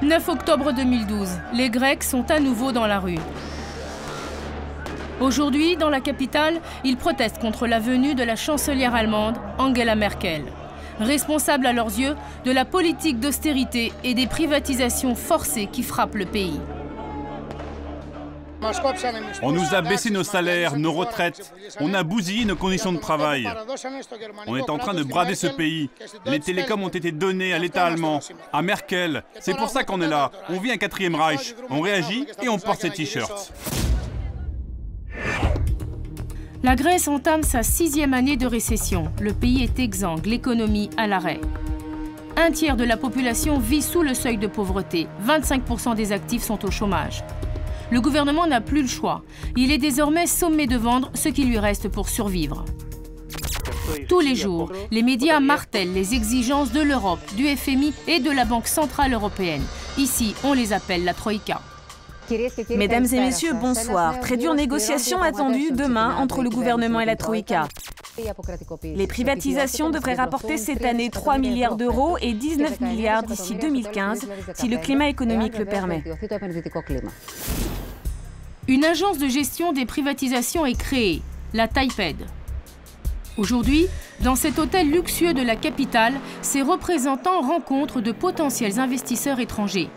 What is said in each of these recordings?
9 octobre 2012, les Grecs sont à nouveau dans la rue. Aujourd'hui, dans la capitale, ils protestent contre la venue de la chancelière allemande Angela Merkel, responsable à leurs yeux de la politique d'austérité et des privatisations forcées qui frappent le pays. On nous a baissé nos salaires, nos retraites. On a bousillé nos conditions de travail. On est en train de brader ce pays. Les télécoms ont été donnés à l'État allemand, à Merkel. C'est pour ça qu'on est là. On vit un 4e Reich. On réagit et on porte ces t-shirts. La Grèce entame sa 6e année de récession. Le pays est exsangue, l'économie à l'arrêt. Un tiers de la population vit sous le seuil de pauvreté. 25% des actifs sont au chômage. Le gouvernement n'a plus le choix. Il est désormais sommé de vendre ce qui lui reste pour survivre. Tous les jours, les médias martèlent les exigences de l'Europe, du FMI et de la Banque centrale européenne. Ici, on les appelle la Troïka. Mesdames et messieurs, bonsoir. Très dure négociation attendue demain entre le gouvernement et la Troïka. Les privatisations devraient rapporter cette année 3 milliards d'euros et 19 milliards d'ici 2015, si le climat économique le permet. Une agence de gestion des privatisations est créée, la TAIPED. Aujourd'hui, dans cet hôtel luxueux de la capitale, ses représentants rencontrent de potentiels investisseurs étrangers.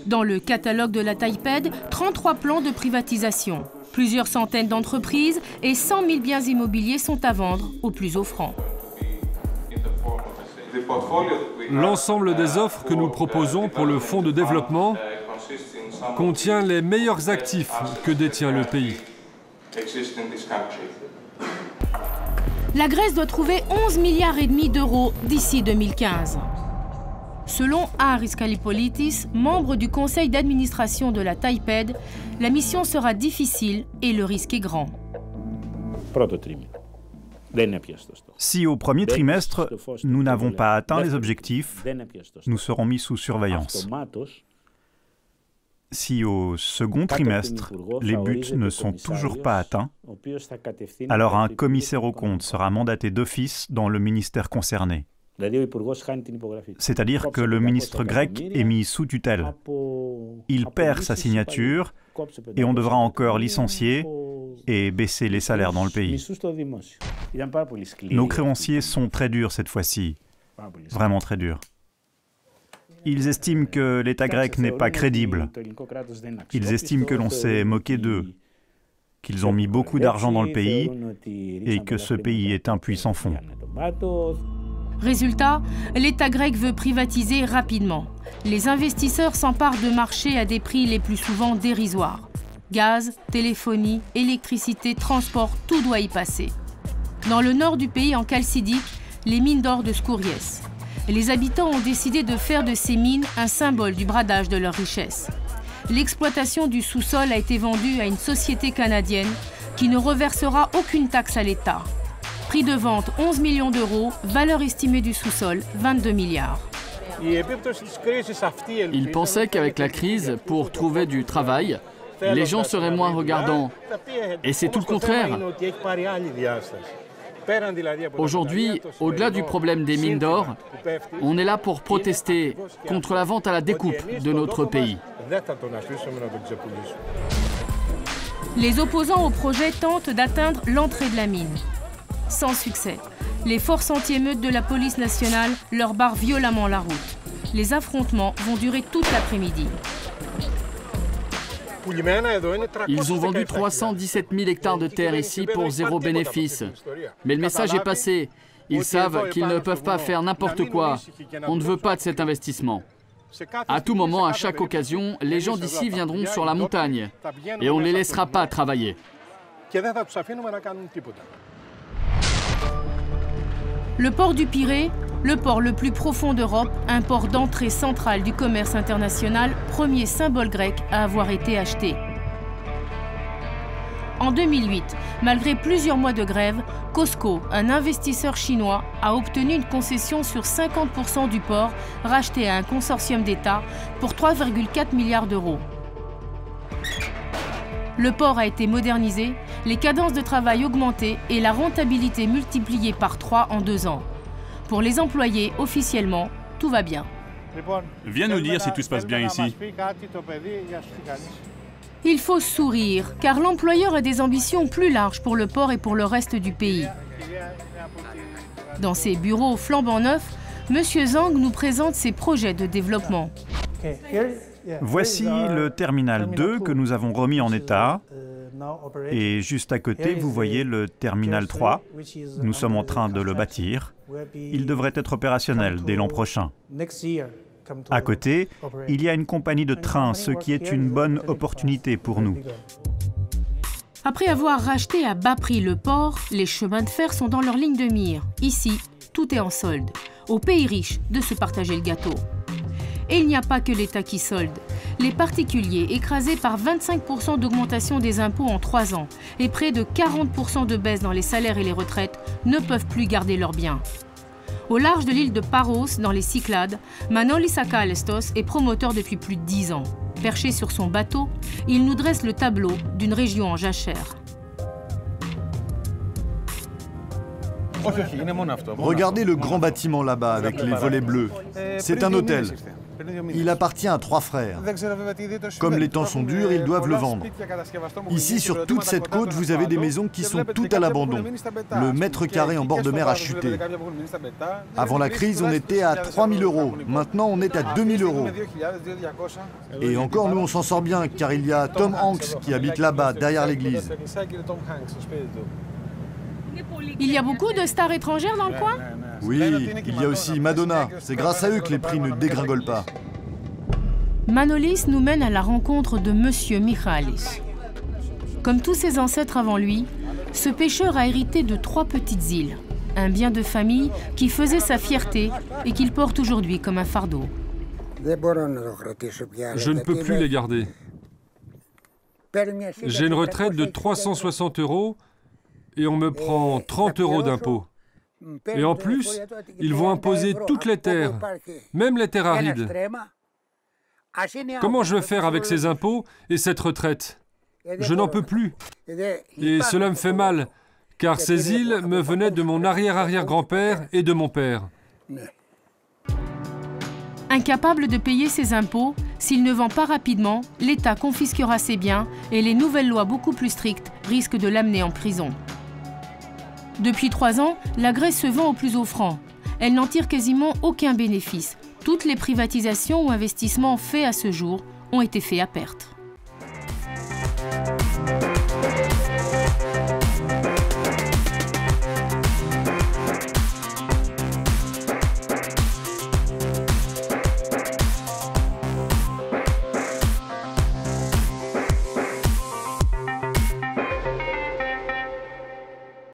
Dans le catalogue de la TAIPED, 33 plans de privatisation. Plusieurs centaines d'entreprises et 100 000 biens immobiliers sont à vendre au plus offrant. L'ensemble des offres que nous proposons pour le fonds de développement contient les meilleurs actifs que détient le pays. La Grèce doit trouver 11,5 milliards d'euros d'ici 2015. Selon Haris Kallipolitis, membre du conseil d'administration de la TAIPED, la mission sera difficile et le risque est grand. Si au premier trimestre, nous n'avons pas atteint les objectifs, nous serons mis sous surveillance. Si au second trimestre, les buts ne sont toujours pas atteints, alors un commissaire aux comptes sera mandaté d'office dans le ministère concerné. C'est-à-dire que le ministre grec est mis sous tutelle. Il perd sa signature et on devra encore licencier et baisser les salaires dans le pays. Nos créanciers sont très durs cette fois-ci, vraiment très durs. Ils estiment que l'État grec n'est pas crédible. Ils estiment que l'on s'est moqué d'eux, qu'ils ont mis beaucoup d'argent dans le pays et que ce pays est un puits sans fond. Résultat, l'État grec veut privatiser rapidement. Les investisseurs s'emparent de marchés à des prix les plus souvent dérisoires. Gaz, téléphonie, électricité, transport, tout doit y passer. Dans le nord du pays, en Chalcidique, les mines d'or de Skouries. Les habitants ont décidé de faire de ces mines un symbole du bradage de leurs richesses. L'exploitation du sous-sol a été vendue à une société canadienne qui ne reversera aucune taxe à l'État. Prix de vente 11 millions d'euros, valeur estimée du sous-sol 22 milliards. Ils pensaient qu'avec la crise, pour trouver du travail, les gens seraient moins regardants. Et c'est tout le contraire. Aujourd'hui, au-delà du problème des mines d'or, on est là pour protester contre la vente à la découpe de notre pays. Les opposants au projet tentent d'atteindre l'entrée de la mine. Sans succès. Les forces anti-émeutes de la police nationale leur barrent violemment la route. Les affrontements vont durer toute l'après-midi. Ils ont vendu 317 000 hectares de terre ici pour zéro bénéfice. Mais le message est passé. Ils savent qu'ils ne peuvent pas faire n'importe quoi. On ne veut pas de cet investissement. À tout moment, à chaque occasion, les gens d'ici viendront sur la montagne. Et on ne les laissera pas travailler. Le port du Pirée, le port le plus profond d'Europe, un port d'entrée centrale du commerce international, premier symbole grec à avoir été acheté. En 2008, malgré plusieurs mois de grève, COSCO, un investisseur chinois, a obtenu une concession sur 50% du port racheté à un consortium d'États pour 3,4 milliards d'euros. Le port a été modernisé, les cadences de travail augmentées et la rentabilité multipliée par 3 en 2 ans. Pour les employés, officiellement, tout va bien. Viens nous dire si tout se passe bien ici. Il faut sourire, car l'employeur a des ambitions plus larges pour le port et pour le reste du pays. Dans ses bureaux flambant neufs, M. Zhang nous présente ses projets de développement. Voici le terminal 2 que nous avons remis en état. Et juste à côté, vous voyez le terminal 3. Nous sommes en train de le bâtir. Il devrait être opérationnel dès l'an prochain. À côté, il y a une compagnie de trains, ce qui est une bonne opportunité pour nous. Après avoir racheté à bas prix le port, les chemins de fer sont dans leur ligne de mire. Ici, tout est en solde. Aux pays riches de se partager le gâteau. Et il n'y a pas que l'État qui solde. Les particuliers, écrasés par 25% d'augmentation des impôts en 3 ans et près de 40% de baisse dans les salaires et les retraites, ne peuvent plus garder leurs biens. Au large de l'île de Paros, dans les Cyclades, Manolis Akalestos est promoteur depuis plus de 10 ans. Perché sur son bateau, il nous dresse le tableau d'une région en jachère. Regardez le grand bâtiment là-bas avec les volets bleus. C'est un hôtel. Il appartient à 3 frères. Comme les temps sont durs, ils doivent le vendre. Ici, sur toute cette côte, vous avez des maisons qui sont toutes à l'abandon. Le mètre carré en bord de mer a chuté. Avant la crise, on était à 3 000 €. Maintenant, on est à 2 000 €. Et encore, nous, on s'en sort bien, car il y a Tom Hanks qui habite là-bas, derrière l'église. Il y a beaucoup de stars étrangères dans le coin? Oui, il y a aussi Madonna. C'est grâce à eux que les prix ne dégringolent pas. Manolis nous mène à la rencontre de Monsieur Michalis. Comme tous ses ancêtres avant lui, ce pêcheur a hérité de 3 petites îles, un bien de famille qui faisait sa fierté et qu'il porte aujourd'hui comme un fardeau. Je ne peux plus les garder. J'ai une retraite de 360 € et on me prend 30 € d'impôts. Et en plus, ils vont imposer toutes les terres, même les terres arides. Comment je vais faire avec ces impôts et cette retraite? Je n'en peux plus. Et cela me fait mal, car ces îles me venaient de mon arrière-arrière-grand-père et de mon père. Incapable de payer ses impôts, s'il ne vend pas rapidement, l'État confisquera ses biens et les nouvelles lois beaucoup plus strictes risquent de l'amener en prison. Depuis 3 ans, la Grèce se vend au plus offrant. Elle n'en tire quasiment aucun bénéfice. Toutes les privatisations ou investissements faits à ce jour ont été faits à perte.